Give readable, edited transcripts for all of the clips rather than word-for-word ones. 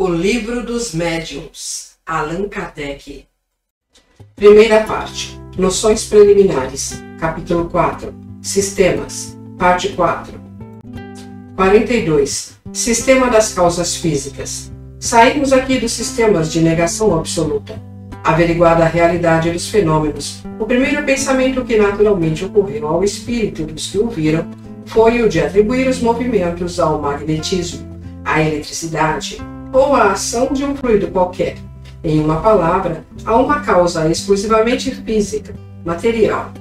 O Livro dos Médiuns, Allan Kardec. Primeira parte. Noções preliminares. Capítulo 4. Sistemas. Parte 4. 42. Sistema das causas físicas. Saímos aqui dos sistemas de negação absoluta. Averiguada a realidade dos fenômenos, o primeiro pensamento que naturalmente ocorreu ao espírito dos que o viram foi o de atribuir os movimentos ao magnetismo, à eletricidade ou à ação de um fluido qualquer. Em uma palavra, a uma causa exclusivamente física, material.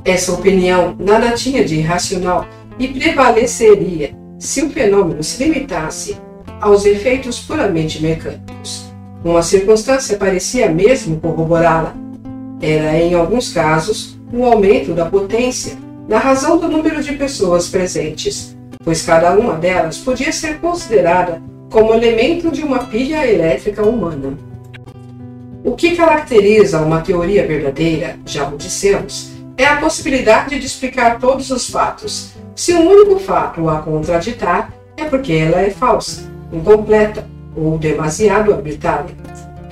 Essa opinião nada tinha de irracional e prevaleceria se o fenômeno se limitasse aos efeitos puramente mecânicos. Uma circunstância parecia mesmo corroborá-la. Era, em alguns casos, o aumento da potência na razão do número de pessoas presentes, pois cada uma delas podia ser considerada como elemento de uma pilha elétrica humana. O que caracteriza uma teoria verdadeira, já o dissemos, é a possibilidade de explicar todos os fatos. Se um único fato a contraditar, é porque ela é falsa, incompleta ou demasiado arbitrária.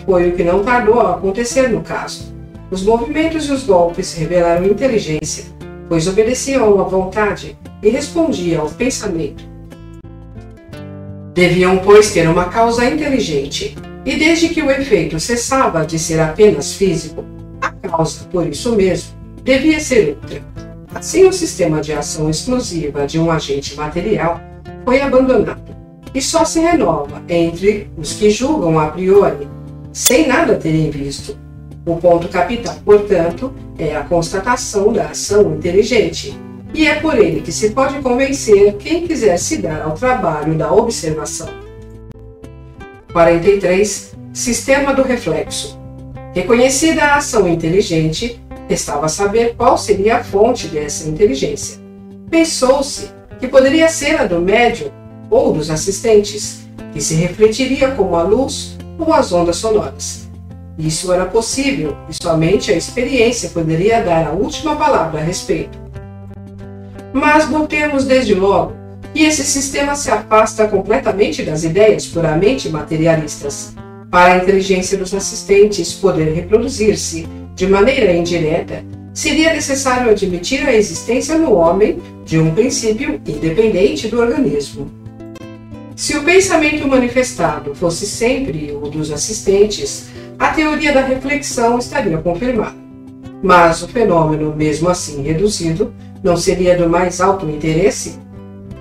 Foi o que não tardou a acontecer no caso. Os movimentos e os golpes revelaram inteligência, pois obedeciam à vontade e respondiam ao pensamento. Deviam, pois, ter uma causa inteligente, e desde que o efeito cessava de ser apenas físico, a causa, por isso mesmo, devia ser outra. Assim, o sistema de ação exclusiva de um agente material foi abandonado, e só se renova entre os que julgam a priori, sem nada terem visto. O ponto capital, portanto, é a constatação da ação inteligente, e é por ele que se pode convencer quem quiser se dar ao trabalho da observação. 43. Sistema do reflexo. Reconhecida a ação inteligente, restava saber qual seria a fonte dessa inteligência. Pensou-se que poderia ser a do médium ou dos assistentes, que se refletiria como a luz ou as ondas sonoras. Isso era possível, e somente a experiência poderia dar a última palavra a respeito. Mas notemos desde logo que esse sistema se afasta completamente das ideias puramente materialistas. Para a inteligência dos assistentes poder reproduzir-se de maneira indireta, seria necessário admitir a existência no homem de um princípio independente do organismo. Se o pensamento manifestado fosse sempre o dos assistentes, a teoria da reflexão estaria confirmada. Mas o fenômeno, mesmo assim reduzido, não seria do mais alto interesse?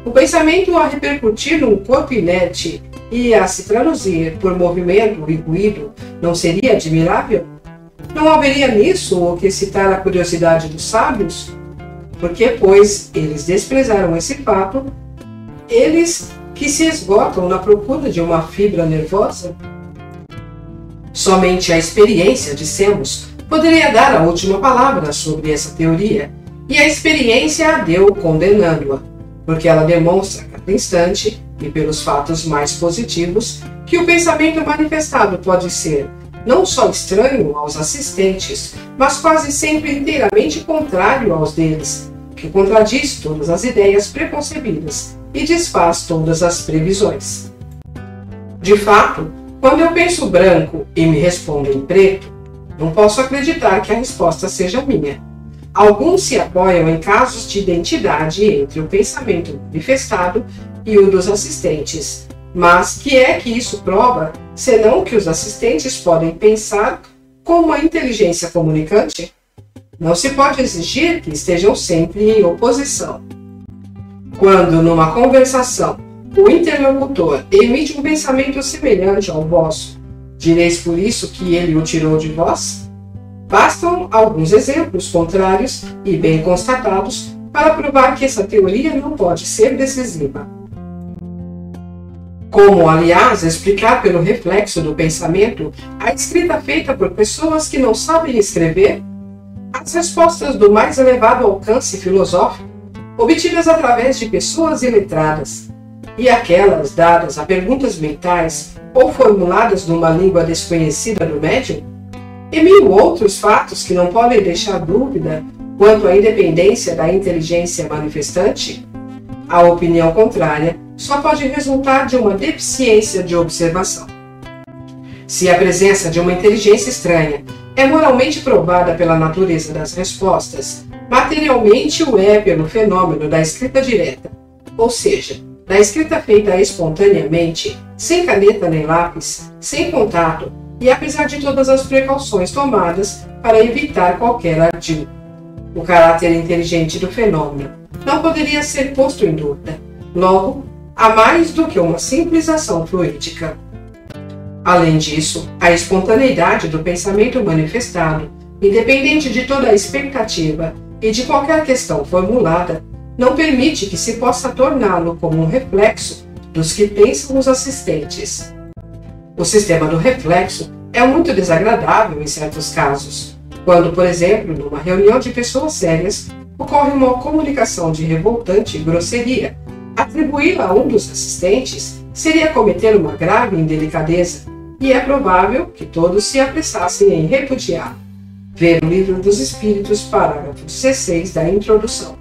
O pensamento a repercutir num corpo inerte e a se traduzir por movimento e ruído não seria admirável? Não haveria nisso o que excitar a curiosidade dos sábios? Porque, pois, eles desprezaram esse fato, eles que se esgotam na procura de uma fibra nervosa? Somente a experiência, dissemos, poderia dar a última palavra sobre essa teoria, e a experiência a deu condenando-a, porque ela demonstra a cada instante, e pelos fatos mais positivos, que o pensamento manifestado pode ser não só estranho aos assistentes, mas quase sempre inteiramente contrário aos deles, que contradiz todas as ideias preconcebidas e desfaz todas as previsões. De fato, quando eu penso branco e me respondem preto, não posso acreditar que a resposta seja minha. Alguns se apoiam em casos de identidade entre o pensamento manifestado e o dos assistentes. Mas que é que isso prova, senão que os assistentes podem pensar como a inteligência comunicante? Não se pode exigir que estejam sempre em oposição. Quando, numa conversação, o interlocutor emite um pensamento semelhante ao vosso, direis por isso que ele o tirou de vós? Bastam alguns exemplos contrários e bem constatados para provar que essa teoria não pode ser decisiva. Como, aliás, explicar pelo reflexo do pensamento a escrita feita por pessoas que não sabem escrever? As respostas do mais elevado alcance filosófico, obtidas através de pessoas iletradas, e aquelas dadas a perguntas mentais ou formuladas numa língua desconhecida do médium, e mil outros fatos que não podem deixar dúvida quanto à independência da inteligência manifestante? A opinião contrária só pode resultar de uma deficiência de observação. Se a presença de uma inteligência estranha é moralmente provada pela natureza das respostas, materialmente o é pelo fenômeno da escrita direta, ou seja, da escrita feita espontaneamente, sem caneta nem lápis, sem contato e apesar de todas as precauções tomadas para evitar qualquer ardil. O caráter inteligente do fenômeno não poderia ser posto em dúvida. Logo, há mais do que uma simples ação fluídica. Além disso, a espontaneidade do pensamento manifestado, independente de toda a expectativa e de qualquer questão formulada, não permite que se possa torná-lo como um reflexo dos que pensam os assistentes. O sistema do reflexo é muito desagradável em certos casos, quando, por exemplo, numa reunião de pessoas sérias, ocorre uma comunicação de revoltante grosseria. Atribuí-la a um dos assistentes seria cometer uma grave indelicadeza, e é provável que todos se apressassem em repudiar. Ver o Livro dos Espíritos, parágrafo 16 da introdução.